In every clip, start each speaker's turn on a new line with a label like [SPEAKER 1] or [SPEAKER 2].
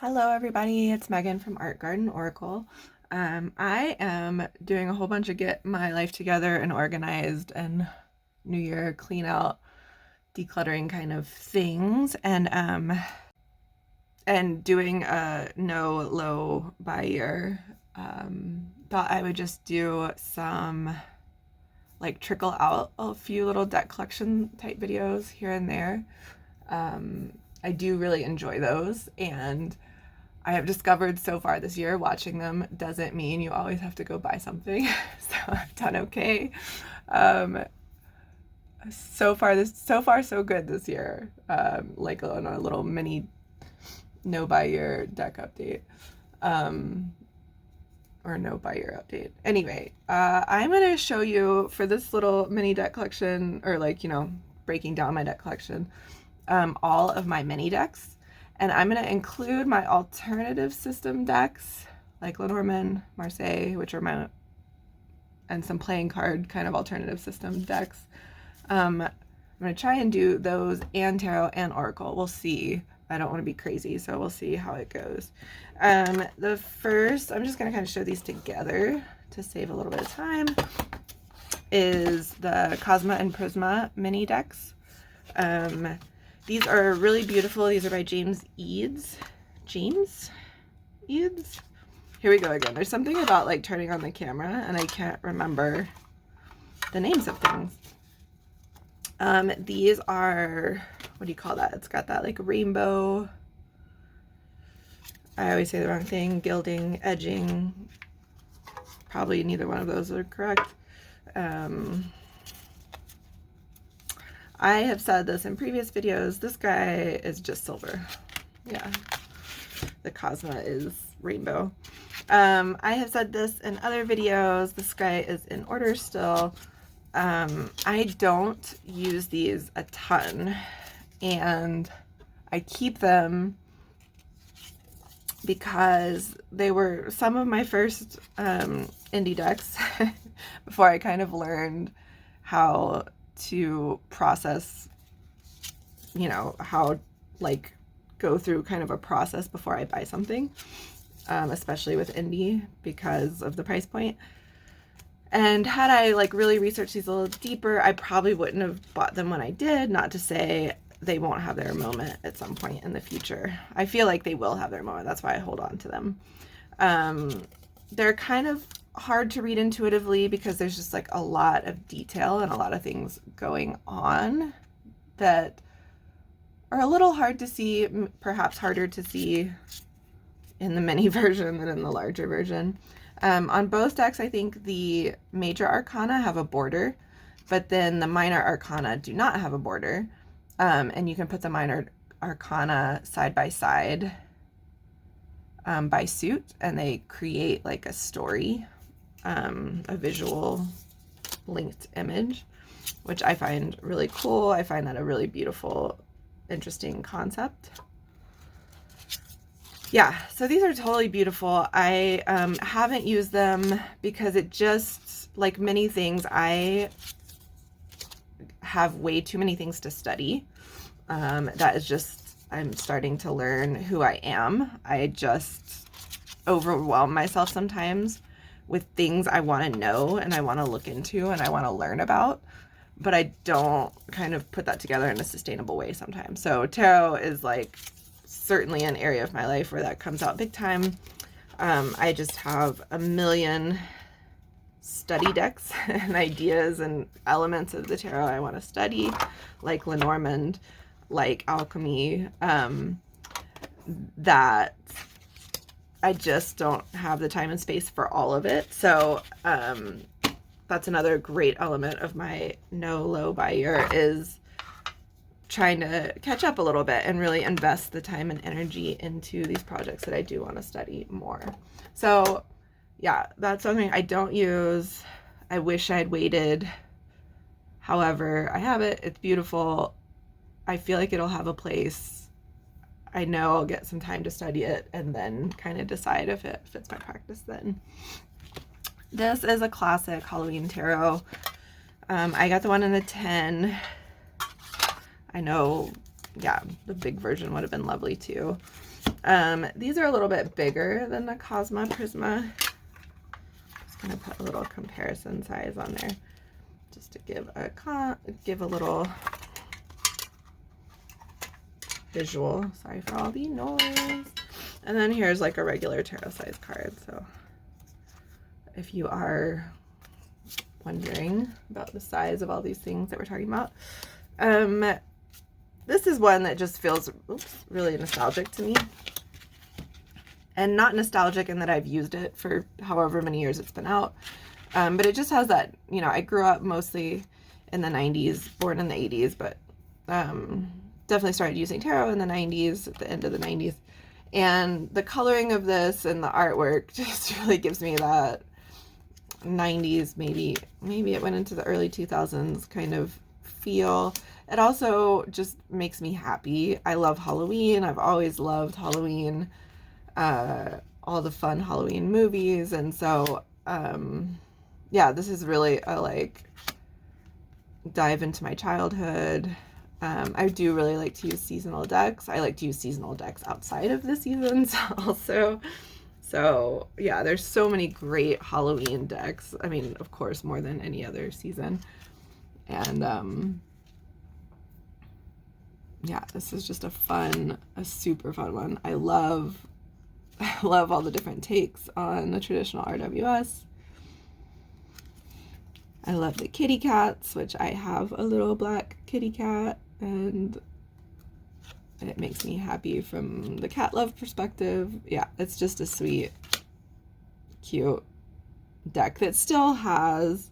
[SPEAKER 1] Hello everybody, it's Megan from Art Garden Oracle. I am doing a whole bunch of get my life together and organized and New Year clean out, decluttering kind of things, and doing a no low buy year. Thought I would just do some like trickle out a few little deck collection type videos here and there. I do really enjoy those, and I have discovered so far this year watching them doesn't mean you always have to go buy something. So I've done okay. Um, so far so good this year. Like on a little mini no buy year deck update. Or no buy year update. Anyway, I'm gonna show you for this little mini deck collection, or like, breaking down my deck collection, all of my mini decks. And I'm going to include my alternative system decks, like Lenormand and Marseille, which are and some playing card kind of alternative system decks. I'm going to try and do those and tarot and oracle. We'll see. I don't want to be crazy, so we'll see how it goes. The first, I'm just going to kind of show these together to save a little bit of time, is the Cosma and Prisma mini decks. These are really beautiful. These are by James Eades. James Eades? Here we go again. There's something about like turning on the camera and I can't remember the names of things. These are, what do you call that? It's got that like rainbow, I always say the wrong thing, gilding, edging. Probably neither one of those are correct. I have said this in previous videos, this guy is just silver. Yeah, the Cosma is rainbow. I have said this in other videos, this guy is in order still. I don't use these a ton, and I keep them because they were some of my first indie decks before I kind of learned how to process, how like go through kind of a process before I buy something, especially with indie because of the price point. And had I like really researched these a little deeper, I probably wouldn't have bought them when I did. Not to say they won't have their moment at some point in the future. I feel like they will have their moment. That's why I hold on to them. They're kind of hard to read intuitively because there's just like a lot of detail and a lot of things going on that are a little hard to see, perhaps harder to see in the mini version than in the larger version. On both decks, I think the major arcana have a border, but then the minor arcana do not have a border. And you can put the minor arcana side by side by suit, and they create like a story, a visual linked image, which I find really cool. I find that a really beautiful, interesting concept. Yeah, so these are totally beautiful. I haven't used them because it just, like many things, I have way too many things to study. That is just, I'm starting to learn who I am. I just overwhelm myself sometimes with things I want to know and I want to look into and I want to learn about, but I don't kind of put that together in a sustainable way sometimes. So tarot is like certainly an area of my life where that comes out big time. I just have a million study decks and ideas and elements of the tarot I want to study, like Lenormand, like alchemy, that I just don't have the time and space for all of it. So that's another great element of my no low buy year, is trying to catch up a little bit and really invest the time and energy into these projects that I do want to study more. So yeah, that's something I don't use. I wish I'd waited. However, I have it. It's beautiful. I feel like it'll have a place. I know I'll get some time to study it and then kind of decide if it fits my practice then. This is a classic Halloween tarot. I got the one in a 10. I know, yeah, the big version would have been lovely too. These are a little bit bigger than the Cosma Prisma. Just gonna put a little comparison size on there just to give a little visual. Sorry for all the noise. And then here's like a regular tarot size card. So if you are wondering about the size of all these things that we're talking about, this is one that just feels really nostalgic to me. And not nostalgic in that I've used it for however many years it's been out. But it just has that, you know, I grew up mostly in the 90s, born in the 80s, but definitely started using tarot in the 90s, at the end of the 90s. And the coloring of this and the artwork just really gives me that 90s, maybe it went into the early 2000s kind of feel. It also just makes me happy. I love Halloween. I've always loved Halloween, all the fun Halloween movies. And so, yeah, this is really a like dive into my childhood. I do really like to use seasonal decks. I like to use seasonal decks outside of the seasons also. So yeah, there's so many great Halloween decks. I mean, of course, more than any other season. And yeah, this is just a super fun one. I love all the different takes on the traditional RWS. I love the kitty cats, which I have a little black kitty cat, and it makes me happy from the cat love perspective. Yeah, it's just a sweet, cute deck that still has,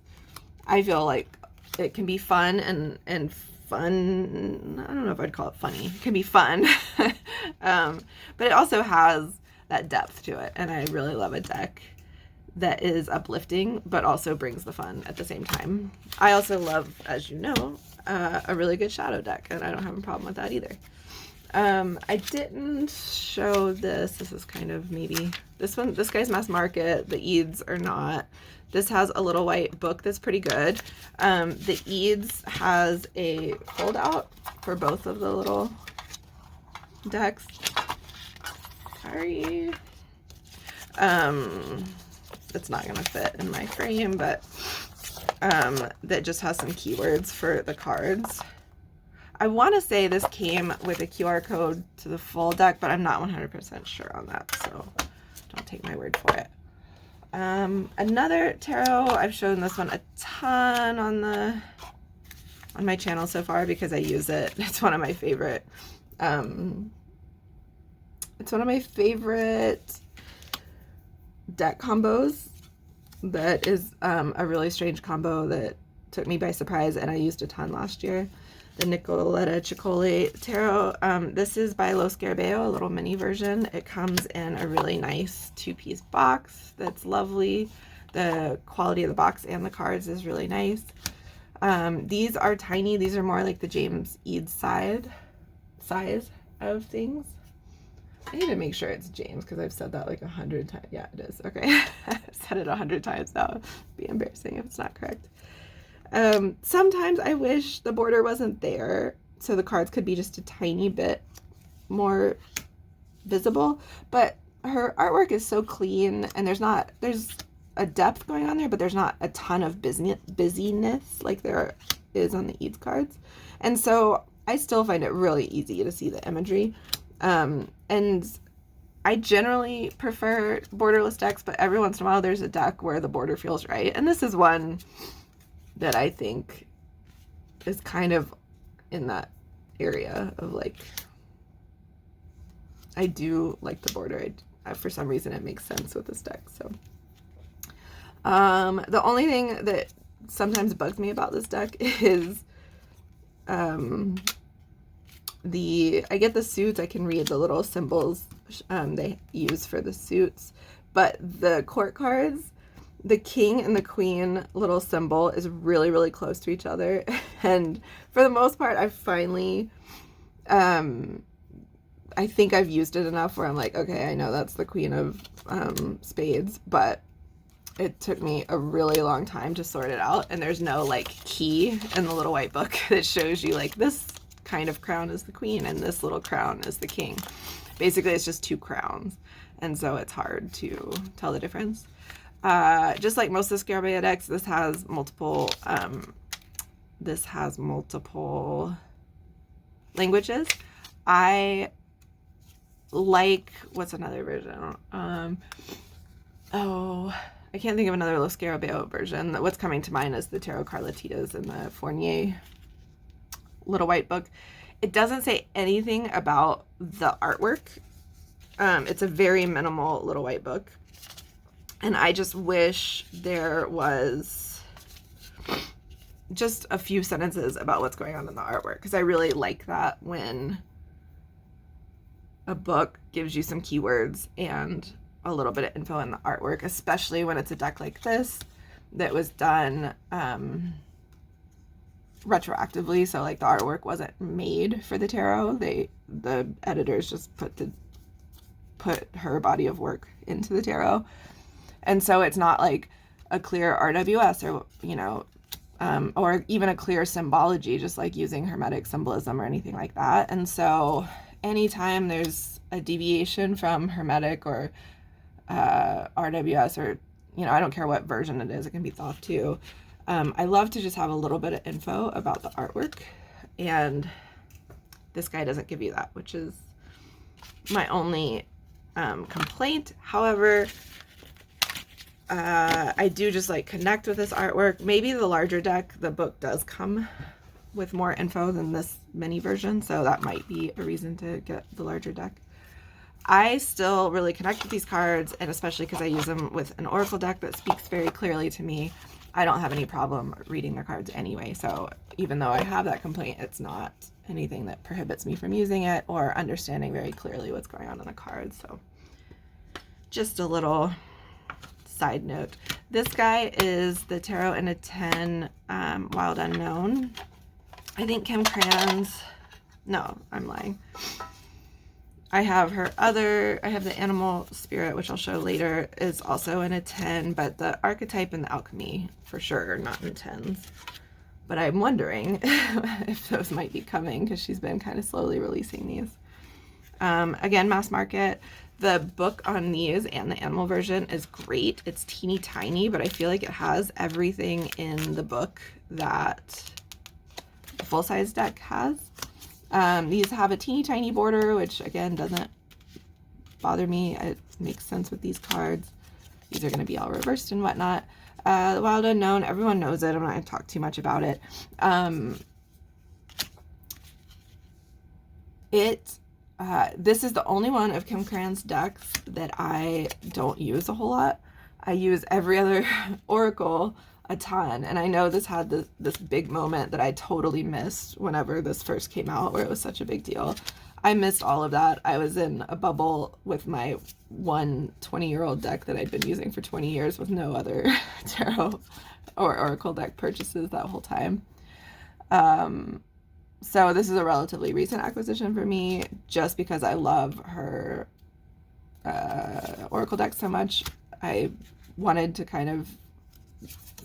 [SPEAKER 1] I feel like it can be fun and fun. I don't know if I'd call it funny. It can be fun, but it also has that depth to it, and I really love a deck that is uplifting but also brings the fun at the same time. I also love, as you know, a really good shadow deck, and I don't have a problem with that either. I didn't show this. This is kind of maybe this one. This guy's mass market. The Eades are not. This has a little white book that's pretty good. The Eades has a fold out for both of the little decks. Sorry. It's not gonna fit in my frame, but that just has some keywords for the cards. I want to say this came with a QR code to the full deck, but I'm not 100% sure on that, so don't take my word for it. Another tarot, I've shown this one a ton on my channel so far because I use it. It's one of my favorite. It's one of my favorite deck combos. That is a really strange combo that took me by surprise, and I used a ton last year. The Nicoletta Chicole Tarot. This is by Lo Scarabeo, a little mini version. It comes in a really nice 2-piece box that's lovely. The quality of the box and the cards is really nice. These are tiny. These are more like the James Eades size of things. I need to make sure it's James because I've said that like 100 times. Yeah, it is. Okay. I've said it 100 times now. It'd be embarrassing if it's not correct. Sometimes I wish the border wasn't there so the cards could be just a tiny bit more visible, but her artwork is so clean, and there's a depth going on there, but there's not a ton of busyness like there is on the Eades cards. And so I still find it really easy to see the imagery. And I generally prefer borderless decks, but every once in a while there's a deck where the border feels right. And this is one that I think is kind of in that area of like, I do like the border. For some reason it makes sense with this deck. So, the only thing that sometimes bugs me about this deck is, I get the suits, I can read the little symbols they use for the suits, but the court cards, the king and the queen little symbol is really, really close to each other. And for the most part, I've finally, I think I've used it enough where I'm like, okay, I know that's the queen of spades, but it took me a really long time to sort it out. And there's no like key in the little white book that shows you like this kind of crown is the queen and this little crown is the king. Basically, it's just 2 crowns, and so it's hard to tell the difference. Just like most of the Scribe decks, this has multiple languages. I like, what's another version? I can't think of another Lo Scarabeo version. What's coming to mind is the Tarot Carletitas in the Fournier little white book. It doesn't say anything about the artwork. It's a very minimal little white book. And I just wish there was just a few sentences about what's going on in the artwork, because I really like that when a book gives you some keywords and a little bit of info in the artwork, especially when it's a deck like this that was done retroactively. So like the artwork wasn't made for the tarot. The editors just put her body of work into the tarot. And so it's not like a clear RWS or, you know, or even a clear symbology, just like using Hermetic symbolism or anything like that. And so anytime there's a deviation from Hermetic or RWS, or, you know, I don't care what version it is, it can be Thoth too. I love to just have a little bit of info about the artwork, and this guy doesn't give you that, which is my only complaint. However, I do just like connect with this artwork. Maybe the larger deck, the book does come with more info than this mini version, so that might be a reason to get the larger deck. I still really connect with these cards, and especially because I use them with an oracle deck that speaks very clearly to me, I don't have any problem reading their cards anyway. So even though I have that complaint, it's not anything that prohibits me from using it or understanding very clearly what's going on in the cards. So just a little side note. This guy is the Tarot in a 10 Wild Unknown. I think Kim Krans, no, I'm lying. I have the Animal Spirit, which I'll show later, is also in a 10, but the Archetype and the Alchemy for sure are not in 10s. But I'm wondering if those might be coming, because she's been kind of slowly releasing these. Again, mass market. The book on these and the animal version is great. It's teeny tiny, but I feel like it has everything in the book that the full-size deck has. These have a teeny tiny border, which again doesn't bother me. It makes sense with these cards. These are going to be all reversed and whatnot. The Wild Unknown, everyone knows it. I'm not going to talk too much about it. This is the only one of Kim Krans' decks that I don't use a whole lot. I use every other oracle a ton, and I know this had this big moment that I totally missed whenever this first came out, where it was such a big deal. I missed all of that. I was in a bubble with my one 20-year-old deck that I'd been using for 20 years with no other tarot or oracle deck purchases that whole time. So this is a relatively recent acquisition for me, just because I love her oracle deck so much. I wanted to kind of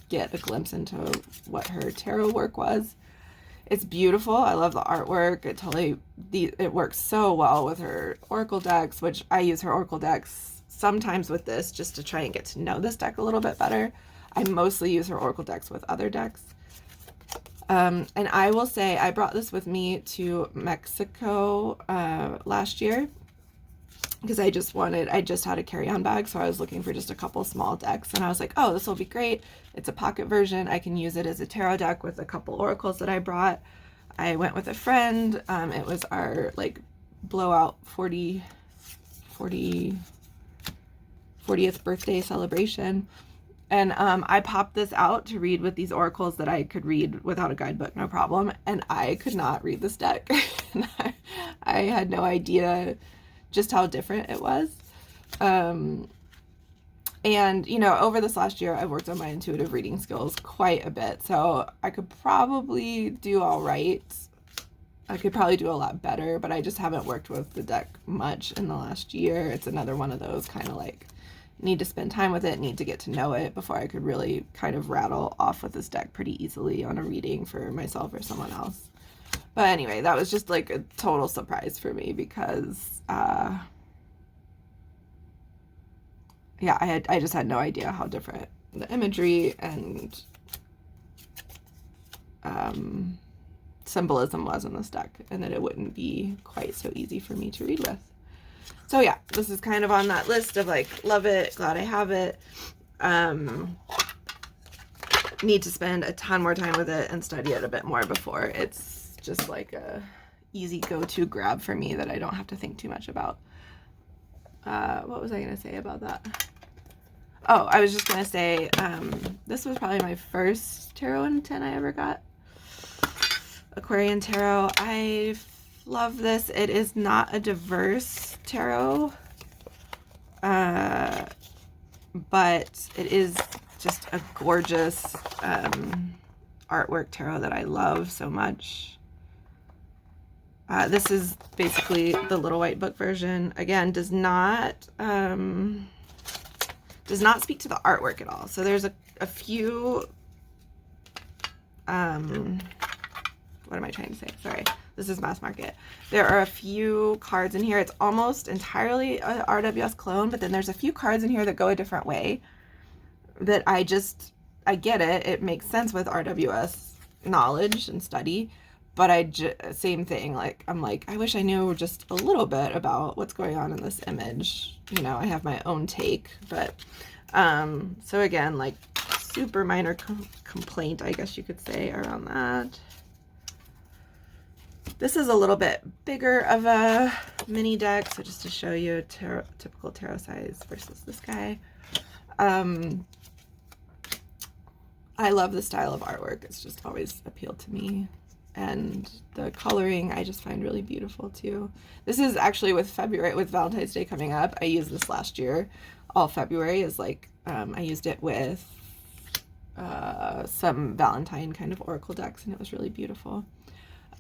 [SPEAKER 1] get a glimpse into what her tarot work was. It's beautiful. I love the artwork. It works so well with her oracle decks, which I use her oracle decks sometimes with this just to try and get to know this deck a little bit better. I mostly use her oracle decks with other decks. And I will say I brought this with me to Mexico last year, because I just had a carry-on bag, so I was looking for just a couple small decks, and I was like, oh, this will be great. It's a pocket version. I can use it as a tarot deck with a couple oracles that I brought. I went with a friend. It was our like blowout 40th birthday celebration. And I popped this out to read with these oracles that I could read without a guidebook, no problem. And I could not read this deck. I had no idea just how different it was. And, you know, over this last year, I've worked on my intuitive reading skills quite a bit. So I could probably do all right. I could probably do a lot better, but I just haven't worked with the deck much in the last year. It's another one of those kind of like, need to spend time with it, need to get to know it before I could really kind of rattle off with this deck pretty easily on a reading for myself or someone else. But anyway, that was just like a total surprise for me because, yeah, I just had no idea how different the imagery and symbolism was in this deck, and that it wouldn't be quite so easy for me to read with. So yeah, this is kind of on that list of like, love it, glad I have it. Need to spend a ton more time with it and study it a bit more before it's just like a easy go-to grab for me that I don't have to think too much about. What was I going to say about that? Oh, I was just going to say, this was probably my first tarot in 10 I ever got. Aquarian tarot. I love this. It is not a diverse tarot, but it is just a gorgeous artwork tarot that I love so much. This is basically the little white book version. Again, does not speak to the artwork at all. So there's a few, what am I trying to say? Sorry, this is mass market. There are a few cards in here. It's almost entirely a RWS clone, but then there's a few cards in here that go a different way that I get it. It makes sense with RWS knowledge and study, but same thing. Like, I'm like, I wish I knew just a little bit about what's going on in this image. You know, I have my own take, but, so again, like super minor complaint, I guess you could say, around that. This is a little bit bigger of a mini deck, so just to show you typical tarot size versus this guy. I love the style of artwork. It's just always appealed to me. And the coloring I just find really beautiful too. This is actually with Valentine's Day coming up. I used this last year. All February is like, I used it with some Valentine kind of oracle decks, and it was really beautiful.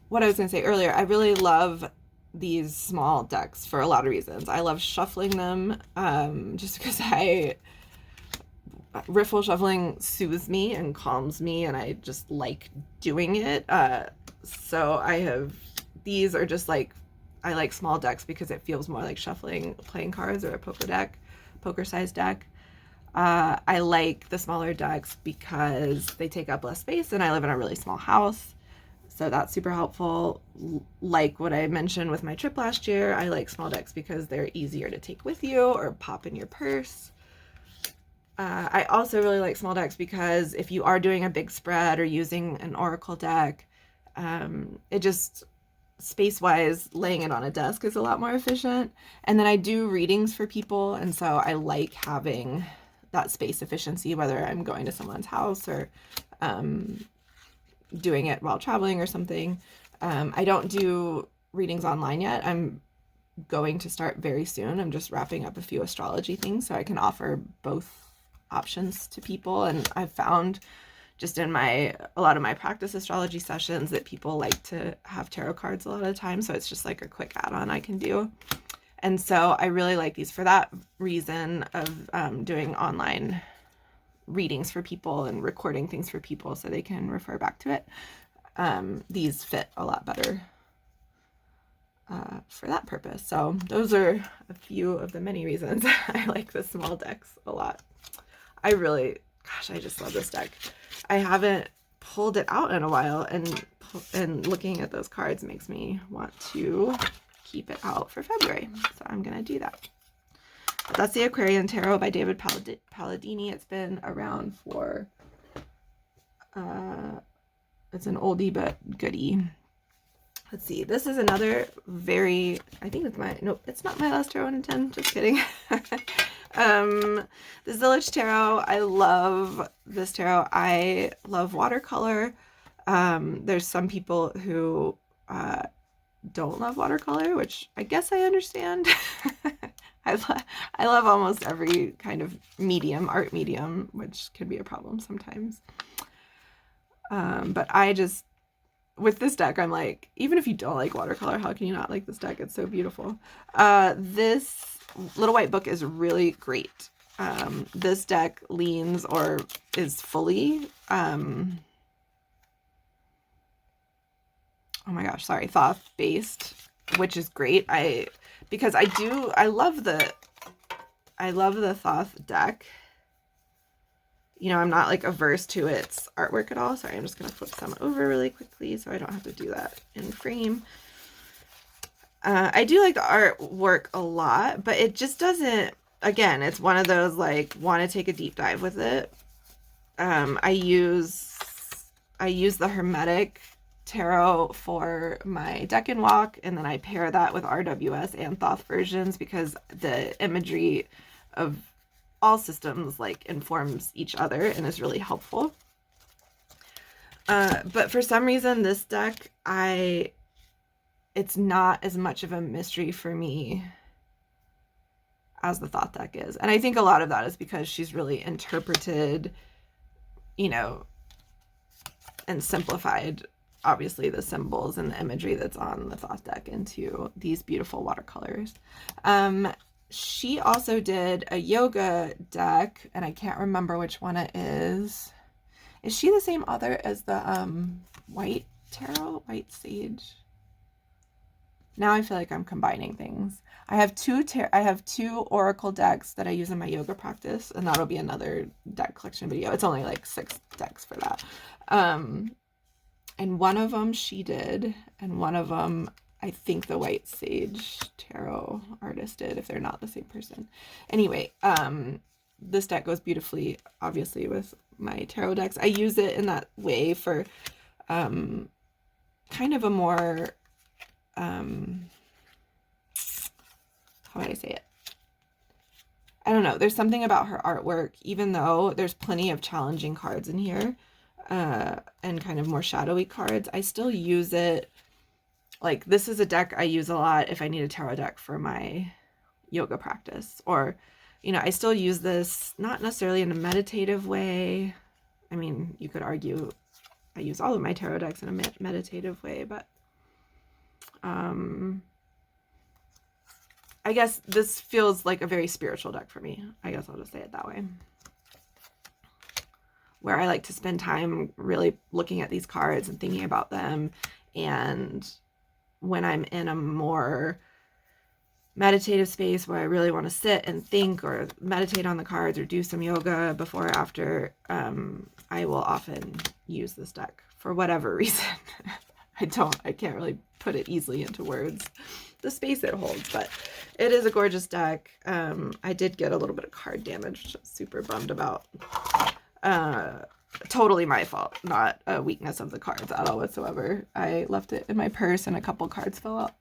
[SPEAKER 1] What I was going to say earlier, I really love these small decks for a lot of reasons. I love shuffling them, just because riffle shuffling soothes me and calms me, and I just like doing it. So these are just like, I like small decks because it feels more like shuffling playing cards or a poker sized deck. I like the smaller decks because they take up less space, and I live in a really small house, so that's super helpful. Like what I mentioned with my trip last year, I like small decks because they're easier to take with you or pop in your purse. I also really like small decks because if you are doing a big spread or using an oracle deck, it just, space-wise, laying it on a desk is a lot more efficient. And then I do readings for people, and so I like having that space efficiency, whether I'm going to someone's house or doing it while traveling or something. I don't do readings online yet. I'm going to start very soon. I'm just wrapping up a few astrology things so I can offer both options to people. And I've found just in a lot of my practice astrology sessions that people like to have tarot cards a lot of the time. So it's just like a quick add-on I can do. And so I really like these for that reason of doing online readings for people and recording things for people so they can refer back to it. These fit a lot better for that purpose. So those are a few of the many reasons I like the small decks a lot. I just love this deck. I haven't pulled it out in a while, and looking at those cards makes me want to keep it out for February. So I'm going to do that. But that's the Aquarian Tarot by David Palladini. It's been around for, it's an oldie but goodie. Let's see. This is another I think it's not my last tarot in 10. Just kidding. The Zillich Tarot. I love this tarot. I love watercolor. There's some people who don't love watercolor, which I guess I understand. I love almost every kind of art medium, which can be a problem sometimes. But with this deck, I'm like, even if you don't like watercolor, how can you not like this deck? It's so beautiful. This little white book is really great. This deck leans or is fully oh my gosh, sorry, Thoth based, which is great. Because I love the Thoth deck. You know, I'm not like averse to its artwork at all. Sorry, I'm just going to flip some over really quickly so I don't have to do that in frame. I do like the artwork a lot, but it just doesn't, again, it's one of those like want to take a deep dive with it. I use the Hermetic Tarot for my deck and walk, and then I pair that with RWS and Thoth versions because the imagery of all systems like informs each other and is really helpful. But for some reason this deck, it's not as much of a mystery for me as the Thoth deck is. And I think a lot of that is because she's really interpreted, you know, and simplified, obviously, the symbols and the imagery that's on the Thoth deck into these beautiful watercolors. She also did a yoga deck, and I can't remember which one it is. Is she the same author as the White Tarot? White Sage? Now I feel like I'm combining things. I have two Oracle decks that I use in my yoga practice, and that'll be another deck collection video. It's only like 6 decks for that. And one of them she did, and one of them I think the White Sage Tarot artist did, if they're not the same person. Anyway, this deck goes beautifully, obviously, with my tarot decks. I use it in that way for kind of a more, how would I say it? I don't know. There's something about her artwork, even though there's plenty of challenging cards in here, and kind of more shadowy cards. I still use it. Like, this is a deck I use a lot if I need a tarot deck for my yoga practice. Or, you know, I still use this, not necessarily in a meditative way. I mean, you could argue I use all of my tarot decks in a meditative way, but I guess this feels like a very spiritual deck for me. I guess I'll just say it that way. Where I like to spend time really looking at these cards and thinking about them. And when I'm in a more meditative space where I really want to sit and think or meditate on the cards or do some yoga before or after, I will often use this deck for whatever reason. I can't really put it easily into words, the space it holds, but it is a gorgeous deck. I did get a little bit of card damage, which I'm super bummed about. Totally my fault, not a weakness of the cards at all whatsoever. I left it in my purse and a couple cards fell out,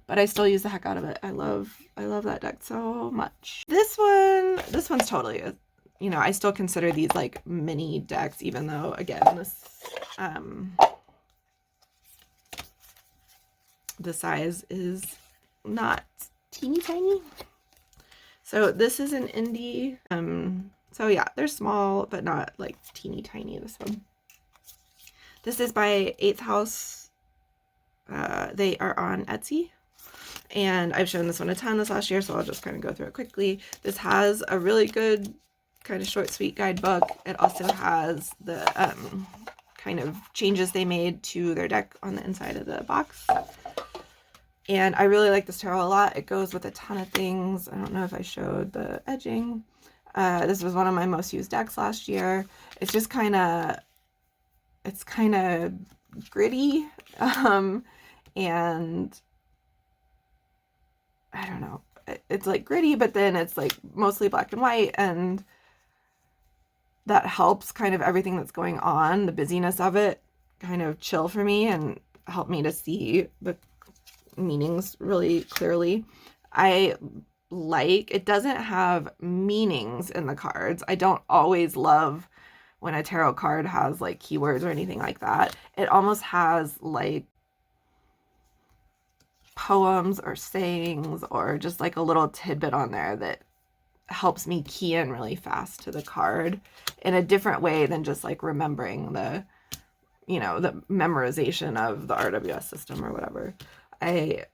[SPEAKER 1] but I still use the heck out of it. I love that deck so much. This one's totally you know, I still consider these like mini decks, even though again this the size is not teeny tiny. So this is an indie. So yeah, they're small, but not like teeny tiny, this one. This is by 8th House. They are on Etsy. And I've shown this one a ton this last year, so I'll just kind of go through it quickly. This has a really good kind of short, sweet guidebook. It also has the kind of changes they made to their deck on the inside of the box. And I really like this tarot a lot. It goes with a ton of things. I don't know if I showed the edging. This was one of my most used decks last year. It's just kind of gritty, and I don't know. It's like gritty, but then it's like mostly black and white, and that helps kind of everything that's going on, the busyness of it, kind of chill for me and help me to see the meanings really clearly. It doesn't have meanings in the cards. I don't always love when a tarot card has like keywords or anything like that. It almost has like poems or sayings or just like a little tidbit on there that helps me key in really fast to the card in a different way than just like remembering the, you know, the memorization of the RWS system or whatever. I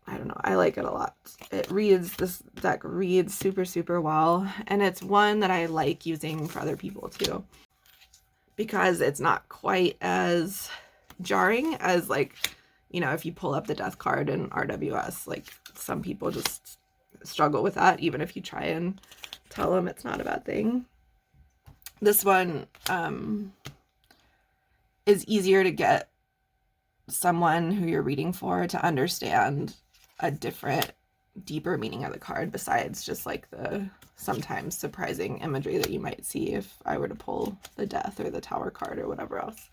[SPEAKER 1] don't know. I like it a lot. This deck reads super, super well. And it's one that I like using for other people too, because it's not quite as jarring as like, you know, if you pull up the death card in RWS, like some people just struggle with that, even if you try and tell them it's not a bad thing. This one is easier to get someone who you're reading for to understand a different, deeper meaning of the card besides just like the sometimes surprising imagery that you might see if I were to pull the Death or the Tower card or whatever else.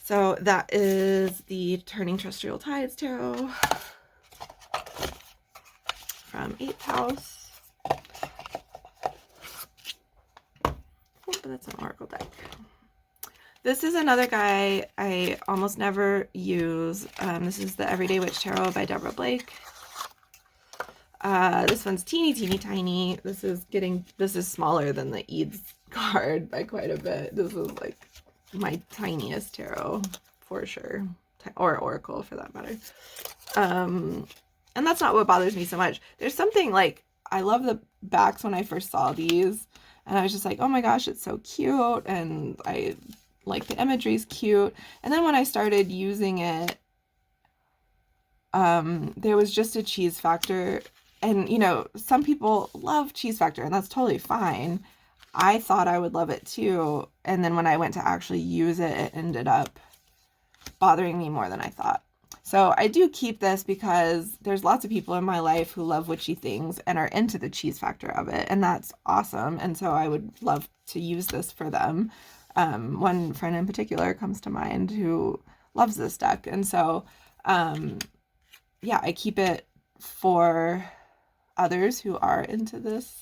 [SPEAKER 1] So that is the Turning Terrestrial Tides Tarot from 8th house. Oh, but that's an Oracle deck. This is another guy I almost never use. This is the Everyday Witch Tarot by Deborah Blake. This one's teeny tiny. This is smaller than the Eades card by quite a bit. This is like my tiniest tarot for sure, or oracle for that matter. And that's not what bothers me so much. There's something like, I love the backs when I first saw these, and I was just like, oh my gosh, it's so cute, and I like the imagery's cute. And then when I started using it, there was just a cheese factor. And, you know, some people love cheese factor, and that's totally fine. I thought I would love it too. And then when I went to actually use it, it ended up bothering me more than I thought. So I do keep this because there's lots of people in my life who love witchy things and are into the cheese factor of it. And that's awesome. And so I would love to use this for them. One friend in particular comes to mind who loves this deck. And so, yeah, I keep it for others who are into this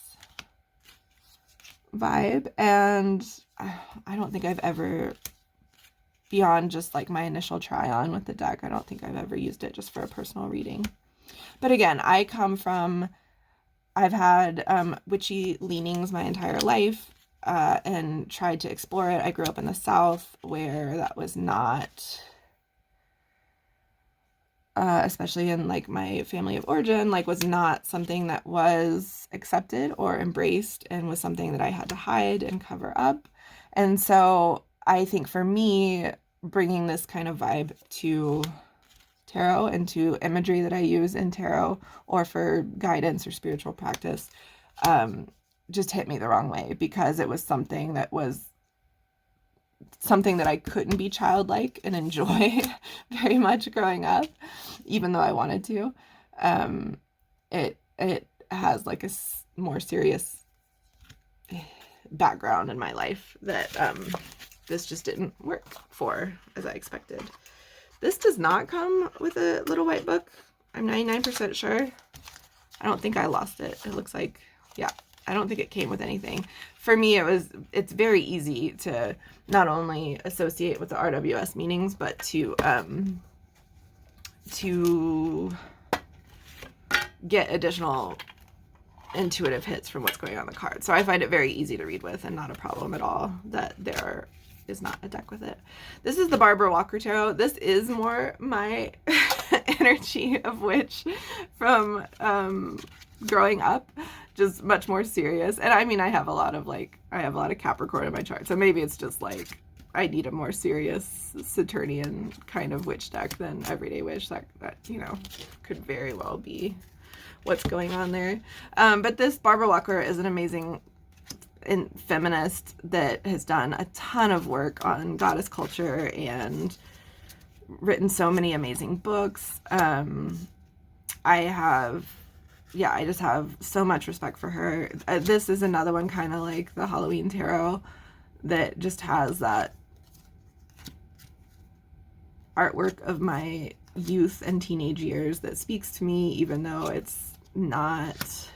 [SPEAKER 1] vibe. And I don't think I've ever, beyond just like my initial try on with the deck, I don't think I've ever used it just for a personal reading. But again, I've had witchy leanings my entire life, and tried to explore it. I grew up in the South where that was not, especially in like my family of origin, like was not something that was accepted or embraced, and was something that I had to hide and cover up. And so I think for me, bringing this kind of vibe to tarot and to imagery that I use in tarot or for guidance or spiritual practice, just hit me the wrong way, because it was something that I couldn't be childlike and enjoy very much growing up, even though I wanted to. It has like a more serious background in my life that this just didn't work for as I expected. This does not come with a little white book. I'm 99% sure. I don't think I lost it. It looks like, yeah, I don't think it came with anything. For me, it's very easy to not only associate with the RWS meanings, but to get additional intuitive hits from what's going on in the card. So I find it very easy to read with and not a problem at all that there is not a deck with it. This is the Barbara Walker Tarot. This is more my energy of witch from growing up, just much more serious. And I mean, I have a lot of Capricorn in my chart, so maybe it's just like I need a more serious Saturnian kind of witch deck than Everyday Witch. That you know, could very well be what's going on there. But this Barbara Walker is an amazing feminist that has done a ton of work on goddess culture and written so many amazing books. I just have so much respect for her. This is another one kind of like the Halloween Tarot that just has that artwork of my youth and teenage years that speaks to me, even though it's not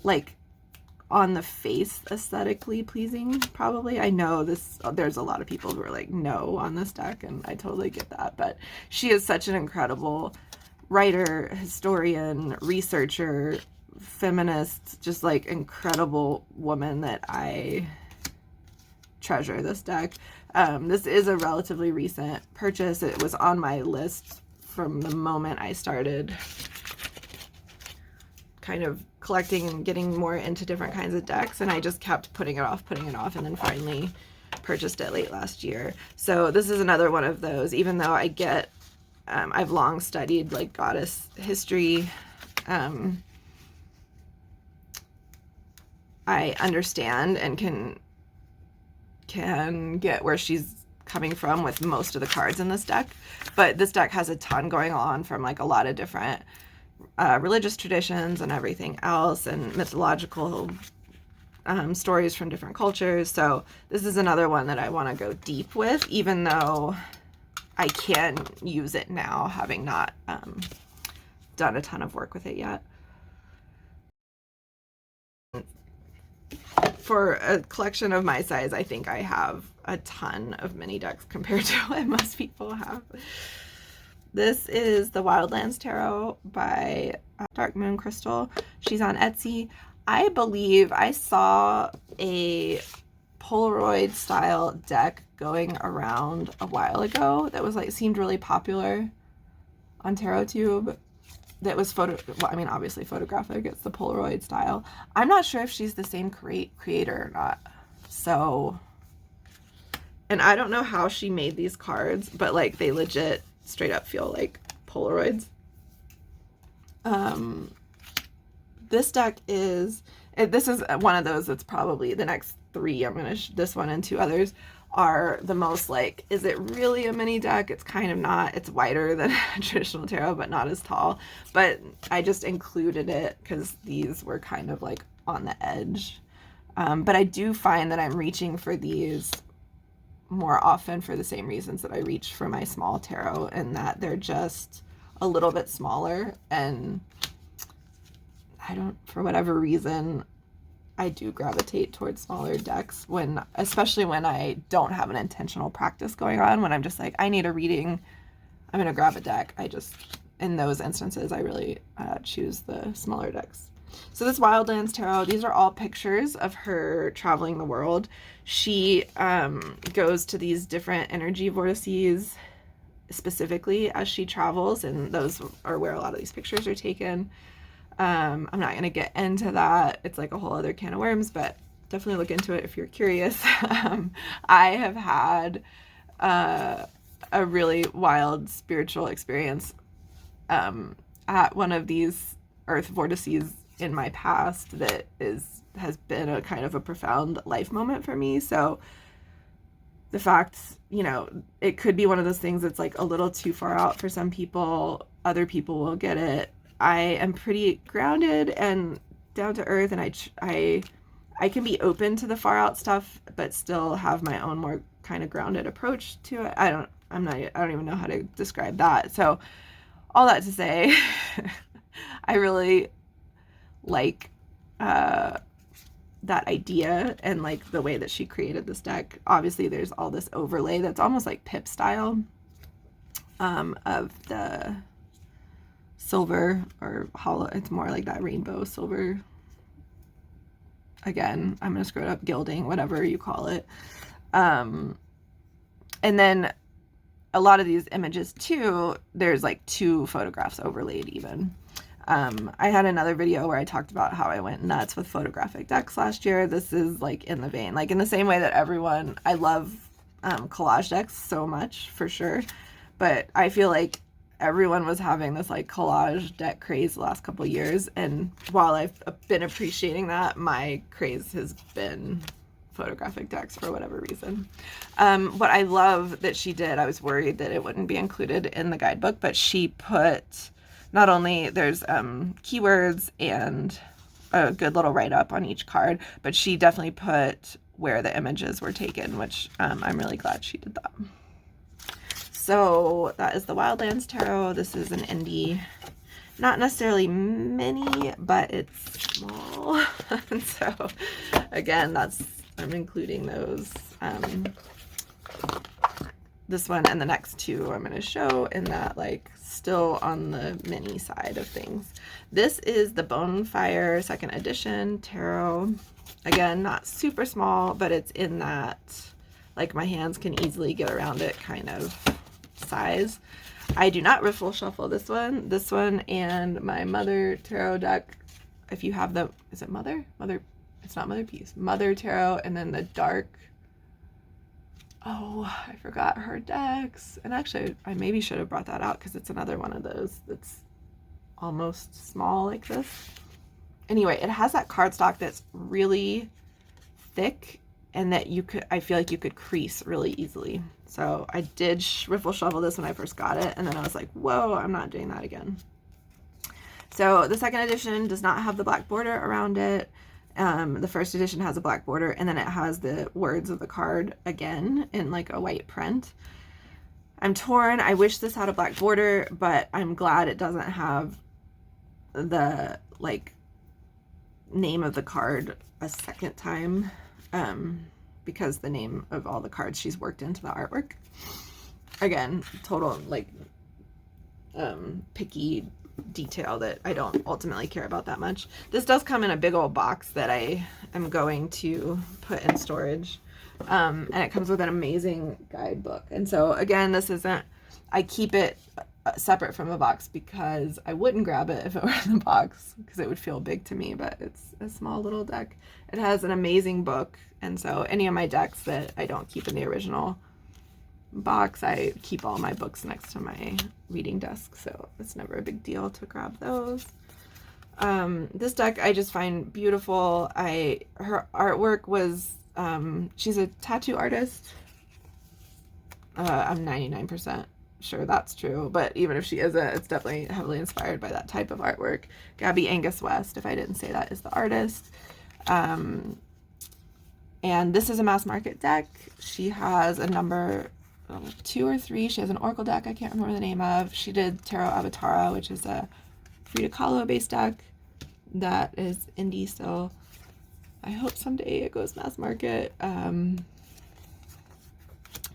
[SPEAKER 1] like on the face aesthetically pleasing, probably. I know there's a lot of people who are like no on this deck, and I totally get that, but she is such an incredible writer, historian, researcher, feminist, just like incredible woman that I treasure this deck. This is a relatively recent purchase. It was on my list from the moment I started kind of collecting and getting more into different kinds of decks, and I just kept putting it off, and then finally purchased it late last year. So this is another one of those, even though I get, I've long studied like goddess history. I understand and can get where she's coming from with most of the cards in this deck, but this deck has a ton going on from like a lot of different religious traditions and everything else, and mythological stories from different cultures. So this is another one that I want to go deep with, even though I can use it now, having not done a ton of work with it yet. For a collection of my size, I think I have a ton of mini decks compared to what most people have. This is the Wildlands Tarot by Dark Moon Crystal. She's on Etsy. I believe I saw a Polaroid style deck going around a while ago that was like, seemed really popular on TarotTube. That was well, I mean, obviously photographic. It's the Polaroid style. I'm not sure if she's the same creator or not. So, and I don't know how she made these cards, but like they legit straight up feel like Polaroids. This deck is, this is one of those that's probably the next three. I'm going to, this one and two others are the most like, is it really a mini deck? It's kind of not. It's wider than a traditional tarot, but not as tall. But I just included it because these were kind of like on the edge. But I do find that I'm reaching for these more often for the same reasons that I reach for my small tarot, and that they're just a little bit smaller, and I don't, for whatever reason, I do gravitate towards smaller decks when, especially when I don't have an intentional practice going on, when I'm just like, I need a reading, I'm going to grab a deck. I just, in those instances, I really choose the smaller decks. So this Wildlands Tarot, these are all pictures of her traveling the world. She goes to these different energy vortices specifically as she travels, and those are where a lot of these pictures are taken. I'm not going to get into that. It's like a whole other can of worms, but definitely look into it if you're curious. I have had a really wild spiritual experience at one of these earth vortices in my past that has been a kind of a profound life moment for me. So the fact, you know, it could be one of those things that's like a little too far out for some people. Other people will get it. I am pretty grounded and down to earth, and I can be open to the far out stuff, but still have my own more kind of grounded approach to it. I don't even know how to describe that. So all that to say, I really like that idea and like the way that she created this deck. Obviously there's all this overlay that's almost like Pip style of the silver or hollow. It's more like that rainbow silver. Again, I'm gonna screw it up, gilding, whatever you call it. And then a lot of these images too, there's like two photographs overlaid even. I had another video where I talked about how I went nuts with photographic decks last year. This is like in the vein, like in the same way that everyone, I love collage decks so much for sure, but I feel like everyone was having this like collage deck craze the last couple of years, and while I've been appreciating that, my craze has been photographic decks for whatever reason. What I love that she did, I was worried that it wouldn't be included in the guidebook, but she put, not only there's keywords and a good little write-up on each card, but she definitely put where the images were taken, which I'm really glad she did that. So that is the Wildlands Tarot. This is an indie, not necessarily mini, but it's small. And so again, I'm including those. This one and the next two I'm going to show in that like still on the mini side of things. This is the Bonefire 2nd edition tarot. Again, not super small, but it's in that like my hands can easily get around it kind of size. I do not riffle shuffle this one and my Mother Tarot deck. If you have the, is it Mother? It's not Mother Peace. Mother Tarot, and then the dark Oh, I forgot her decks. And actually, I maybe should have brought that out because it's another one of those that's almost small like this. Anyway, it has that cardstock that's really thick and that I feel like you could crease really easily. So I did riffle shovel this when I first got it, and then I was like, whoa, I'm not doing that again. So the second edition does not have the black border around it. The first edition has a black border, and then it has the words of the card again in like a white print. I'm torn. I wish this had a black border, but I'm glad it doesn't have the like name of the card a second time, because the name of all the cards she's worked into the artwork. Again, total like picky detail that I don't ultimately care about that much. This does come in a big old box that I am going to put in storage, and it comes with an amazing guidebook. And so again, this isn't, I keep it separate from the box because I wouldn't grab it if it were in the box because it would feel big to me, but it's a small little deck. It has an amazing book, and so any of my decks that I don't keep in the original box, I keep all my books next to my reading desk, so it's never a big deal to grab those. This deck I just find beautiful. Her artwork was, she's a tattoo artist. I'm 99% sure that's true, but even if she isn't, it's definitely heavily inspired by that type of artwork. Gabby Angus West, if I didn't say that, is the artist. And this is a mass market deck. She has a number 2 or 3. She has an Oracle deck I can't remember the name of. She did Tarot Avatara, which is a Frida Kahlo based deck that is indie still. I hope someday it goes mass market,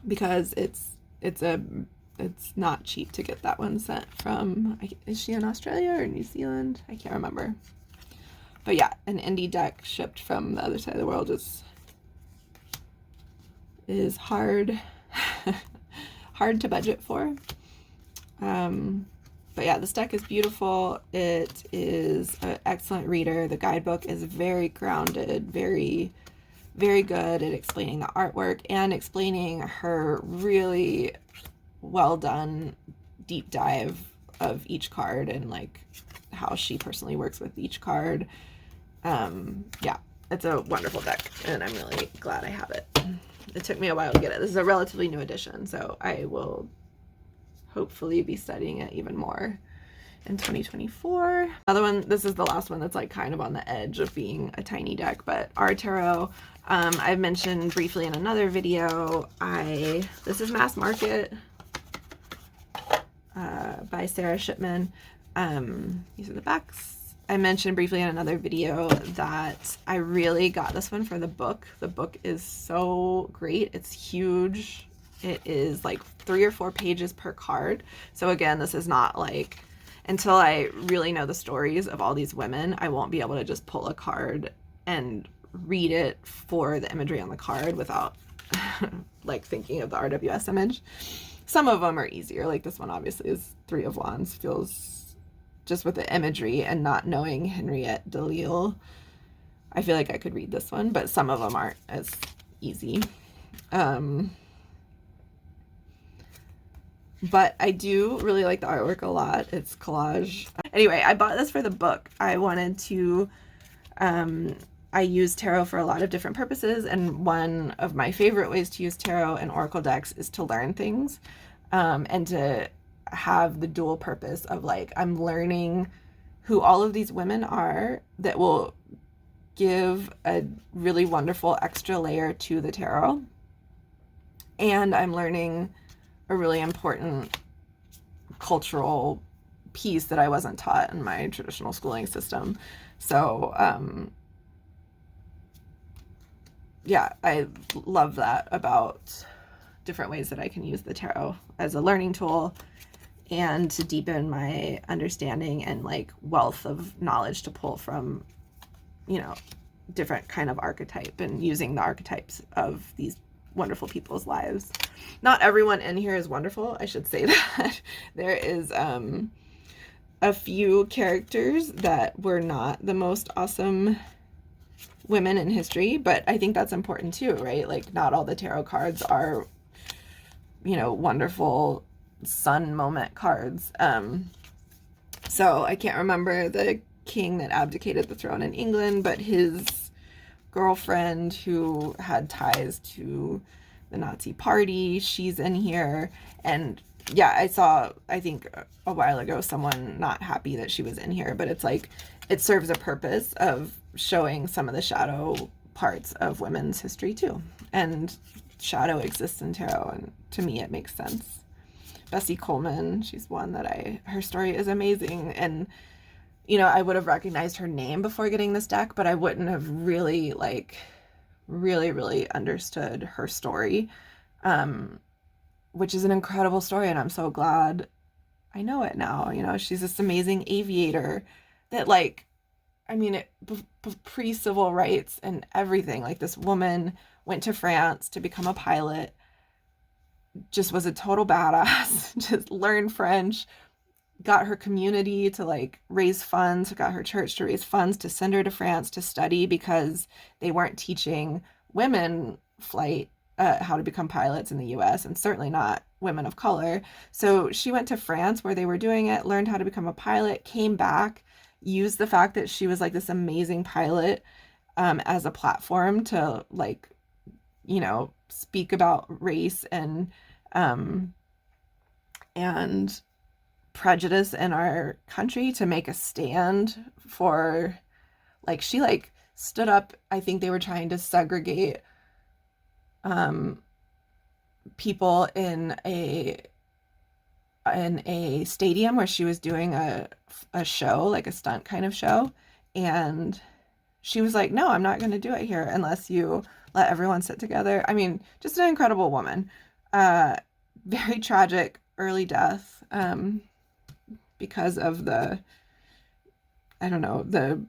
[SPEAKER 1] because it's not cheap to get that one sent from, is she in Australia or New Zealand? I can't remember. But yeah, an indie deck shipped from the other side of the world is hard hard to budget for. But yeah, this deck is beautiful. It is an excellent reader. The guidebook is very grounded, very, very good at explaining the artwork and explaining her really well done deep dive of each card and like how she personally works with each card. Yeah, it's a wonderful deck, and I'm really glad I have it. It took me a while to get it. This is a relatively new edition, so I will hopefully be studying it even more in 2024. Another one, this is the last one that's like kind of on the edge of being a tiny deck, but our tarot, I've mentioned briefly in another video. This is mass market, by Sarah Shipman. These are the backs. I mentioned briefly in another video that I really got this one for the book. The book is so great. It's huge. It is like 3 or 4 pages per card. So again, this is not like, until I really know the stories of all these women, I won't be able to just pull a card and read it for the imagery on the card without like thinking of the RWS image. Some of them are easier. Like this one obviously is 3 of Wands, feels just with the imagery and not knowing Henriette Delille, I feel like I could read this one, but some of them aren't as easy. But I do really like the artwork a lot. It's collage. Anyway, I bought this for the book. I wanted to, I use tarot for a lot of different purposes, and one of my favorite ways to use tarot and oracle decks is to learn things, and to have the dual purpose of like, I'm learning who all of these women are that will give a really wonderful extra layer to the tarot, and I'm learning a really important cultural piece that I wasn't taught in my traditional schooling system. So yeah, I love that about different ways that I can use the tarot as a learning tool and to deepen my understanding and like wealth of knowledge to pull from, you know, different kind of archetype and using the archetypes of these wonderful people's lives. Not everyone in here is wonderful, I should say that. There is a few characters that were not the most awesome women in history, but I think that's important too, right? Like not all the tarot cards are you know, wonderful sun moment cards. So I can't remember the king that abdicated the throne in England, but his girlfriend who had ties to the Nazi party, she's in here. And yeah, I saw, I think a while ago, someone not happy that she was in here, but it's like, it serves a purpose of showing some of the shadow parts of women's history too. And shadow exists in tarot, and to me it makes sense. Bessie Coleman, she's one that her story is amazing. And, you know, I would have recognized her name before getting this deck, but I wouldn't have really, like, really understood her story, which is an incredible story. And I'm so glad I know it now. You know, she's this amazing aviator that, like, I mean, pre-civil rights and everything, like, this woman went to France to become a pilot, just was a total badass, just learned French, got her community to, like, raise funds, got her church to raise funds to send her to France to study, because they weren't teaching women flight, how to become pilots in the US, and certainly not women of color. So she went to France where they were doing it, learned how to become a pilot, came back, used the fact that she was, like, this amazing pilot as a platform to, like, you know, speak about race and prejudice in our country, to make a stand for, like, she, like, stood up. I think they were trying to segregate people in a stadium where she was doing a show, like a stunt kind of show, and she was like, no, I'm not going to do it here unless you let everyone sit together. I mean, just an incredible woman. Very tragic early death, because of the, I don't know, the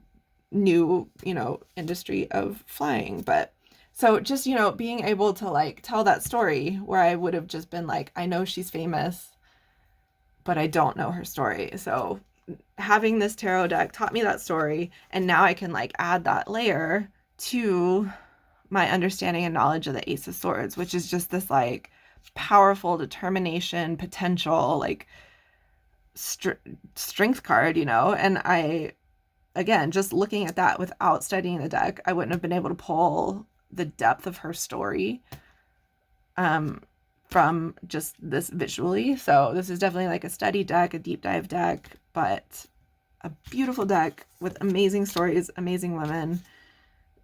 [SPEAKER 1] new, you know, industry of flying. But so just, you know, being able to, like, tell that story where I would have just been like, I know she's famous, but I don't know her story. So having this tarot deck taught me that story, and now I can, like, add that layer to my understanding and knowledge of the Ace of Swords, which is just this, like, powerful determination, potential, like, strength card, you know. And I, again, just looking at that without studying the deck, I wouldn't have been able to pull the depth of her story from just this visually. So this is definitely, like, a study deck, a deep dive deck, but a beautiful deck with amazing stories, amazing women.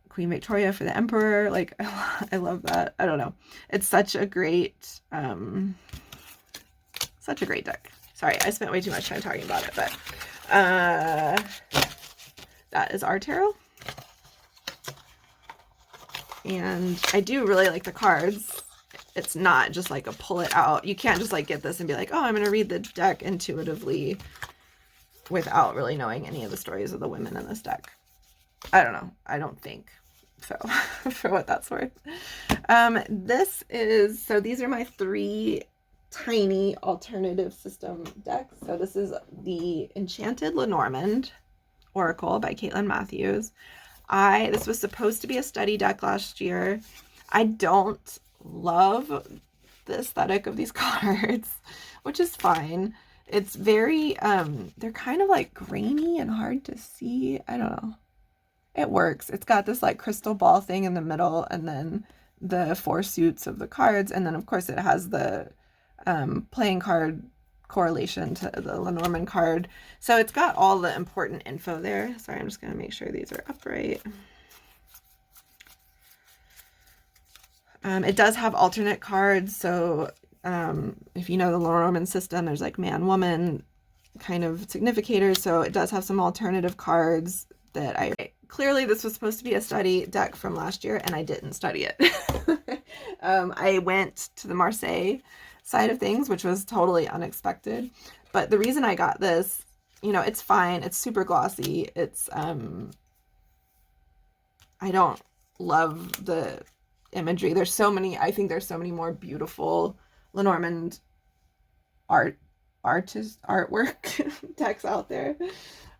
[SPEAKER 1] Queen Victoria for the Emperor, like, I love that. I don't know, it's such a great deck. Sorry, I spent way too much time talking about it, but that is our tarot. And I do really like the cards. It's not just like a pull it out. You can't just, like, get this and be like, oh, I'm going to read the deck intuitively without really knowing any of the stories of the women in this deck. I don't know. I don't think so, for what that's worth. These are my 3 tiny alternative system decks. So this is the Enchanted Lenormand Oracle by Caitlin Matthews. This was supposed to be a study deck last year. I don't love the aesthetic of these cards, which is fine. It's very, they're kind of, like, grainy and hard to see. I don't know. It works. It's got this, like, crystal ball thing in the middle, and then the 4 suits of the cards. And then, of course, it has the playing card correlation to the Lenormand card. So it's got all the important info there. Sorry, I'm just going to make sure these are upright. It does have alternate cards. So if you know the Lenormand system, there's, like, man, woman kind of significators. So it does have some alternative cards that clearly this was supposed to be a study deck from last year, and I didn't study it. I went to the Marseille side of things, which was totally unexpected. But the reason I got this, you know, it's fine. It's super glossy. It's, I don't love the imagery. There's so many, I think there's so many more beautiful Lenormand artwork decks out there. I'm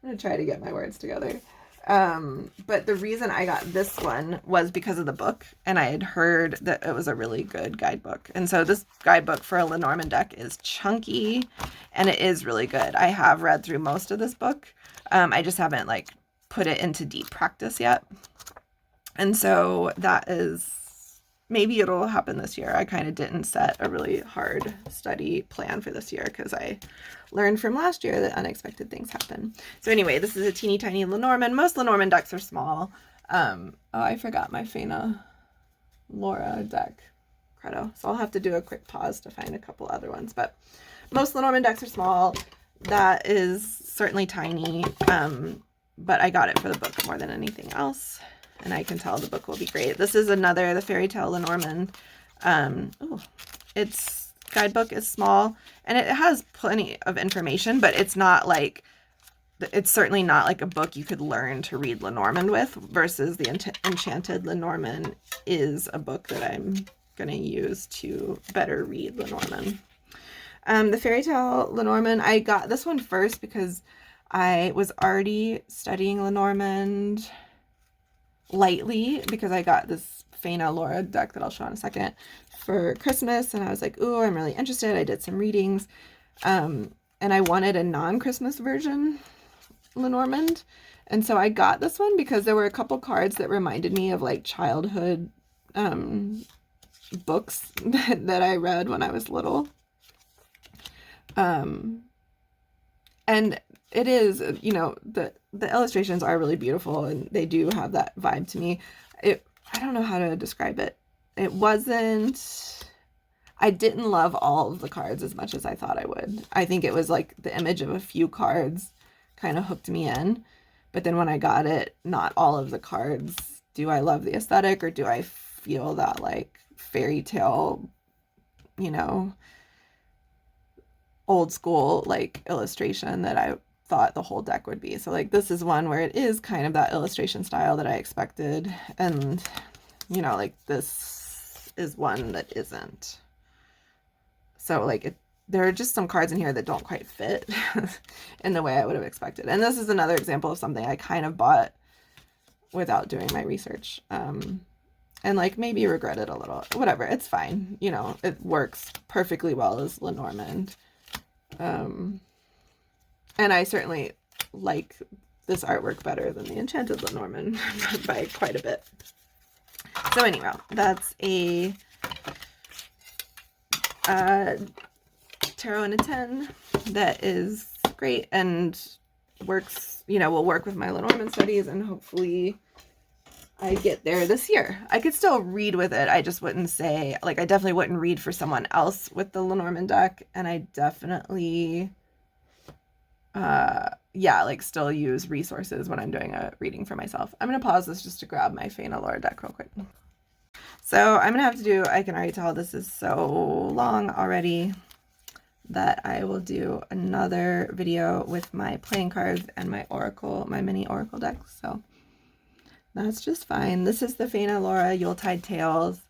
[SPEAKER 1] going to try to get my words together. But the reason I got this one was because of the book, and I had heard that it was a really good guidebook. And so this guidebook for a Lenormand deck is chunky, and it is really good. I have read through most of this book. I just haven't like put it into deep practice yet. And so that is, maybe it'll happen this year. I kind of didn't set a really hard study plan for this year because I learned from last year that unexpected things happen. So anyway, this is a teeny tiny Lenormand. Most Lenormand decks are small. Oh, I forgot my Fainah Lorah deck. Credo. So I'll have to do a quick pause to find a couple other ones. But most Lenormand decks are small. That is certainly tiny. But I got it for the book more than anything else. And I can tell the book will be great. This is another, the Fairy Tale Lenormand. Its guidebook is small, and it has plenty of information, but it's not like, it's certainly not like a book you could learn to read Lenormand with, versus the Enchanted Lenormand is a book that I'm going to use to better read Lenormand. The Fairy Tale Lenormand, I got this one first because I was already studying Lenormand lightly, because I got this Fainah Lorah deck that I'll show in a second for Christmas, and I was like, ooh, I'm really interested. I did some readings, and I wanted a non-Christmas version Lenormand, and so I got this one because there were a couple cards that reminded me of like childhood books that I read when I was little. And it is, you know, the illustrations are really beautiful, and they do have that vibe to me. I don't know how to describe it. It wasn't, I didn't love all of the cards as much as I thought I would. I think it was like the image of a few cards kind of hooked me in. But then when I got it, not all of the cards. Do I love the aesthetic, or do I feel that like fairy tale, you know, old school like illustration that I thought the whole deck would be? So like this is one where it is kind of that illustration style that I expected, and you know, like this is one that isn't. So like there are just some cards in here that don't quite fit in the way I would have expected. And this is another example of something I kind of bought without doing my research, and like maybe regret it a little. Whatever, it's fine. You know, it works perfectly well as Lenormand. And I certainly like this artwork better than the Enchanted Lenormand by quite a bit. So anyway, that's a Tarot in a 10 that is great and works, you know, will work with my Lenormand studies, and hopefully I get there this year. I could still read with it. I just wouldn't say, like, I definitely wouldn't read for someone else with the Lenormand deck, and I definitely yeah, like still use resources when I'm doing a reading for myself. I'm going to pause this just to grab my Fainah Lorah deck real quick. So I'm going to have to do, I can already tell this is so long already, that I will do another video with my playing cards and my oracle, my mini oracle deck. So that's just fine. This is the Fainah Lorah Yuletide Tales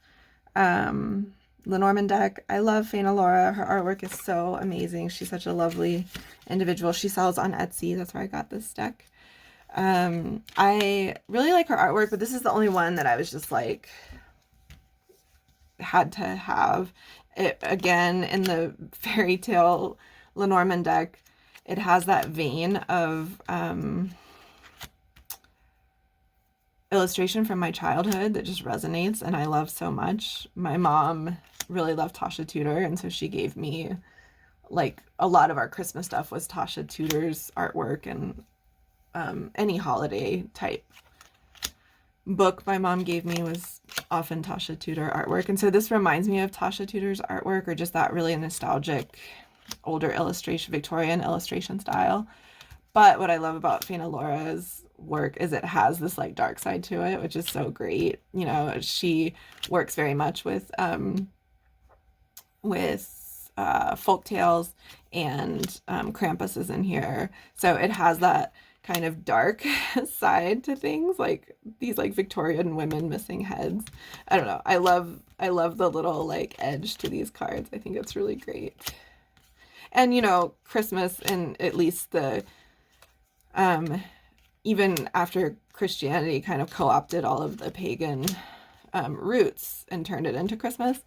[SPEAKER 1] Lenormand deck. I love Fainah Lorah. Her artwork is so amazing. She's such a lovely individual. She sells on Etsy. That's where I got this deck. I really like her artwork, but this is the only one that I was just like, had to have it. Again, in the Fairy Tale Lenormand deck, it has that vein of illustration from my childhood that just resonates and I love so much. My mom really loved Tasha Tudor, and so she gave me, like, a lot of our Christmas stuff was Tasha Tudor's artwork, and any holiday type book my mom gave me was often Tasha Tudor artwork. And so this reminds me of Tasha Tudor's artwork, or just that really nostalgic older illustration, Victorian illustration style. But what I love about Fainah Lorah's work is it has this like dark side to it, which is so great. You know, she works very much with folk tales, and Krampus is in here, so it has that kind of dark side to things, like these like Victorian women missing heads. I don't know, I love the little like edge to these cards. I think it's really great. And you know, Christmas, and at least the even after Christianity kind of co-opted all of the pagan roots and turned it into Christmas.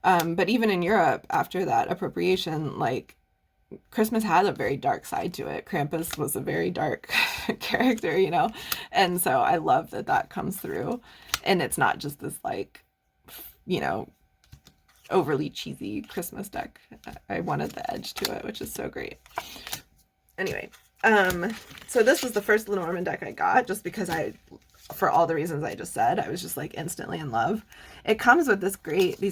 [SPEAKER 1] But even in Europe, after that appropriation, like, Christmas had a very dark side to it. Krampus was a very dark character, you know? And so I love that that comes through. And it's not just this, like, you know, overly cheesy Christmas deck. I wanted the edge to it, which is so great. Anyway, so this was the first Lenormand deck I got, just because for all the reasons I just said, I was just like instantly in love. It comes with these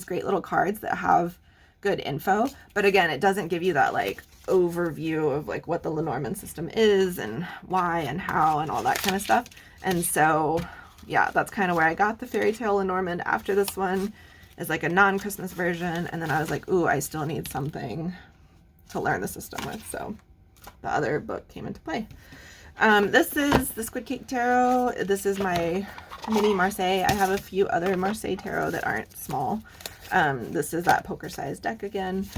[SPEAKER 1] great little cards that have good info, but again, it doesn't give you that like overview of like what the Lenormand system is and why and how and all that kind of stuff. And so yeah, that's kind of where I got the Fairy Tale Lenormand after this one, is like a non-Christmas version. And then I was like, ooh, I still need something to learn the system with. So the other book came into play. This is the Squid Cake Tarot. This is my mini Marseille. I have a few other Marseille Tarot that aren't small. This is that poker-sized deck again.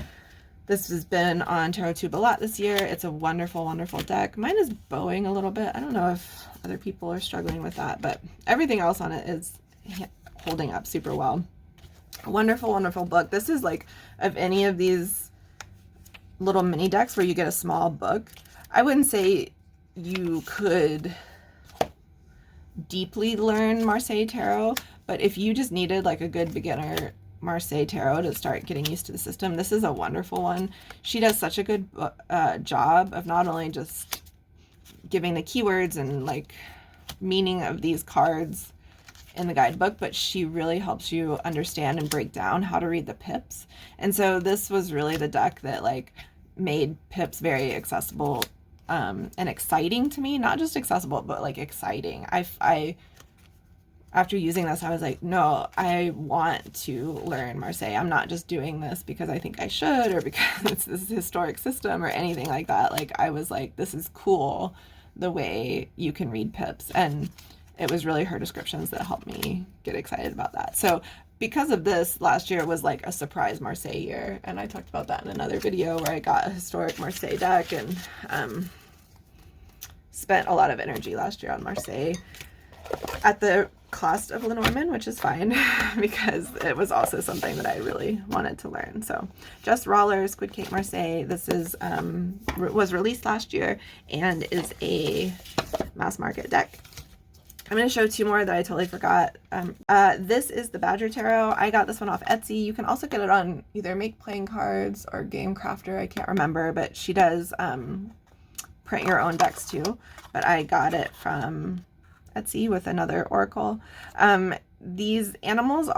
[SPEAKER 1] This has been on TarotTube a lot this year. It's a wonderful, wonderful deck. Mine is bowing a little bit. I don't know if other people are struggling with that, but everything else on it is holding up super well. A wonderful, wonderful book. This is like, of any of these little mini decks where you get a small book, I wouldn't say you could deeply learn Marseille Tarot, but if you just needed like a good beginner Marseille Tarot to start getting used to the system, this is a wonderful one. She does such a good job of not only just giving the keywords and like meaning of these cards in the guidebook, but she really helps you understand and break down how to read the pips. And so this was really the deck that like made pips very accessible and exciting to me. Not just accessible, but like exciting. I after using this, I was like, no, I want to learn Marseille. I'm not just doing this because I think I should, or because it's this historic system or anything like that. Like, I was like, this is cool, the way you can read pips. And it was really her descriptions that helped me get excited about that. So because of this, last year was like a surprise Marseille year. And I talked about that in another video where I got a historic Marseille deck and spent a lot of energy last year on Marseille at the cost of Lenormand, which is fine because it was also something that I really wanted to learn. So Just Roller, Squid Cake Marseille. This is was released last year and is a mass market deck. I'm going to show two more that I totally forgot. This is the Badger Tarot. I got this one off Etsy. You can also get it on either Make Playing Cards or Game Crafter. I can't remember, but she does print your own decks too. But I got it from Etsy with another oracle. These animals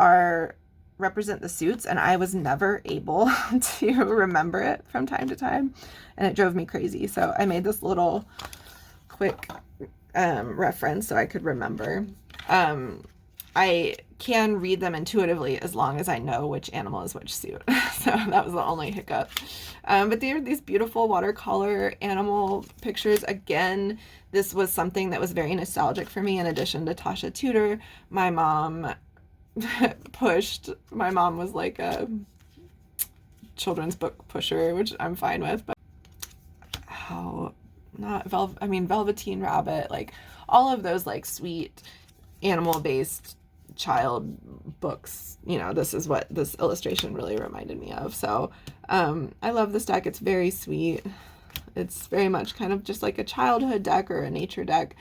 [SPEAKER 1] represent the suits, and I was never able to remember it from time to time, and it drove me crazy. So I made this little quick reference so I could remember. I can read them intuitively as long as I know which animal is which suit. So that was the only hiccup. But they are these beautiful watercolor animal pictures. Again, this was something that was very nostalgic for me. In addition to Tasha Tudor, my mom my mom was like a children's book pusher, which I'm fine with, but Velveteen Rabbit, like all of those like sweet animal-based child books, you know, this is what this illustration really reminded me of. So I love this deck. It's very sweet. It's very much kind of just like a childhood deck or a nature deck.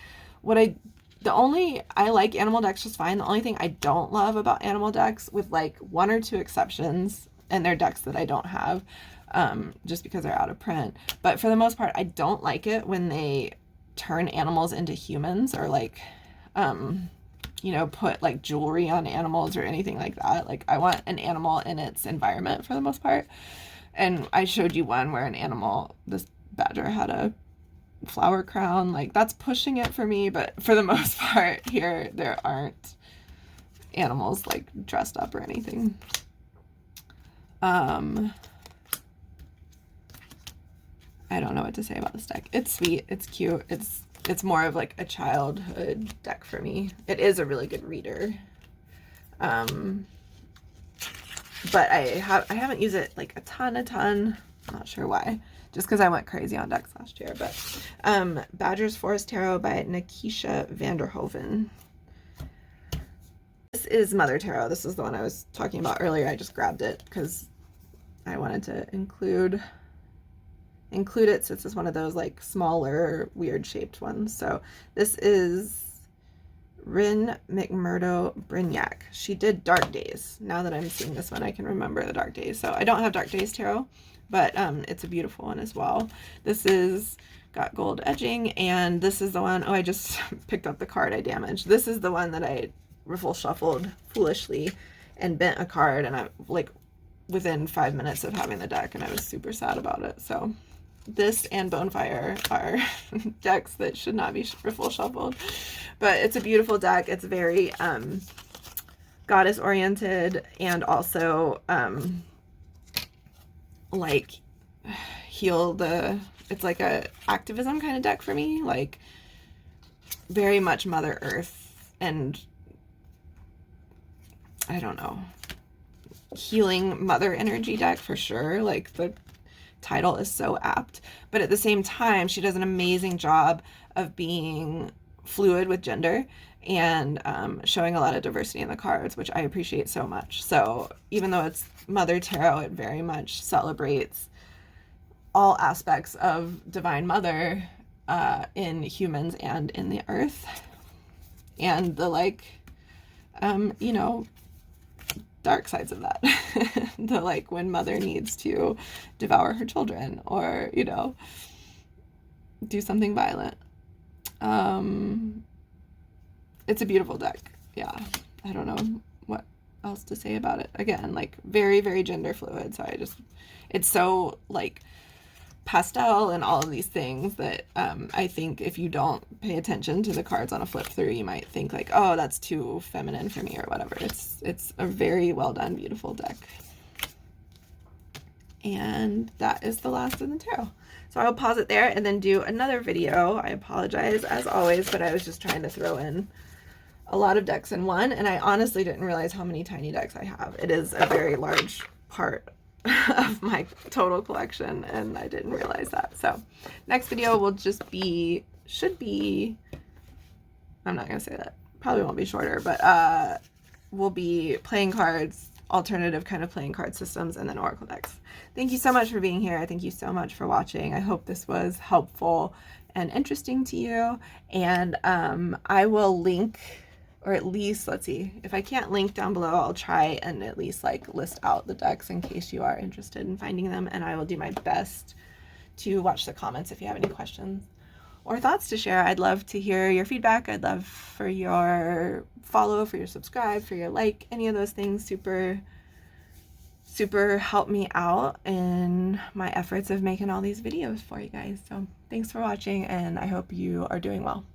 [SPEAKER 1] I like animal decks just fine. The only thing I don't love about animal decks, with like one or two exceptions, and they're decks that I don't have, just because they're out of print. But for the most part, I don't like it when they turn animals into humans, or like, you know, put like jewelry on animals or anything like that. Like, I want an animal in its environment for the most part. And I showed you one where this badger had a flower crown. Like, that's pushing it for me, but for the most part here, there aren't animals like dressed up or anything. I don't know what to say about this deck. It's sweet, it's cute, it's more of like a childhood deck for me. It is a really good reader. But I haven't used it like a ton. Not sure why. just because I went crazy on decks last year. But Badger's Forest Tarot by Nakisha Vanderhoven. This is Mother Tarot. This is the one I was talking about earlier. I just grabbed it because I wanted to include it since it's one of those like smaller weird shaped ones. So this is Rin McMurdo Brignac. She did Dark Days. Now that I'm seeing this one, I can remember the Dark Days. So I don't have Dark Days Tarot, but it's a beautiful one as well. This is got gold edging, and this is the one, oh, I just picked up the card I damaged. This is the one that I riffle shuffled foolishly and bent a card, and I like within 5 minutes of having the deck, and I was super sad about it. So this and Bonefire are decks that should not be riffle shuffled, but it's a beautiful deck. It's very goddess oriented, and also like it's like a activism kind of deck for me, like very much Mother Earth, and I don't know, healing mother energy deck for sure. Like the title is so apt, but at the same time she does an amazing job of being fluid with gender and showing a lot of diversity in the cards, which I appreciate so much. So even though it's Mother Tarot, it very much celebrates all aspects of Divine Mother in humans and in the earth, and the like you know, dark sides of that. The like when mother needs to devour her children, or you know, do something violent. It's a beautiful deck. Yeah, I don't know what else to say about it. Again, like very, very gender fluid. So it's so like pastel and all of these things that I think if you don't pay attention to the cards on a flip through, you might think like, oh, that's too feminine for me or whatever. It's a very well done, beautiful deck. And that is the last of the tarot. So I will pause it there and then do another video. I apologize as always, but I was just trying to throw in a lot of decks in one, and I honestly didn't realize how many tiny decks I have. It is a very large part of my total collection, and I didn't realize that. So next video will just be, should be, I'm not gonna say that, probably won't be shorter, but we'll be playing cards, alternative kind of playing card systems, and then oracle decks. Thank you so much for being here. Thank you so much for watching. I hope this was helpful and interesting to you, and I will link, or at least, let's see, if I can't link down below, I'll try and at least like list out the decks in case you are interested in finding them, and I will do my best to watch the comments if you have any questions or thoughts to share. I'd love to hear your feedback. I'd love for your follow, for your subscribe, for your like, any of those things. Super help me out in my efforts of making all these videos for you guys. So thanks for watching, and I hope you are doing well.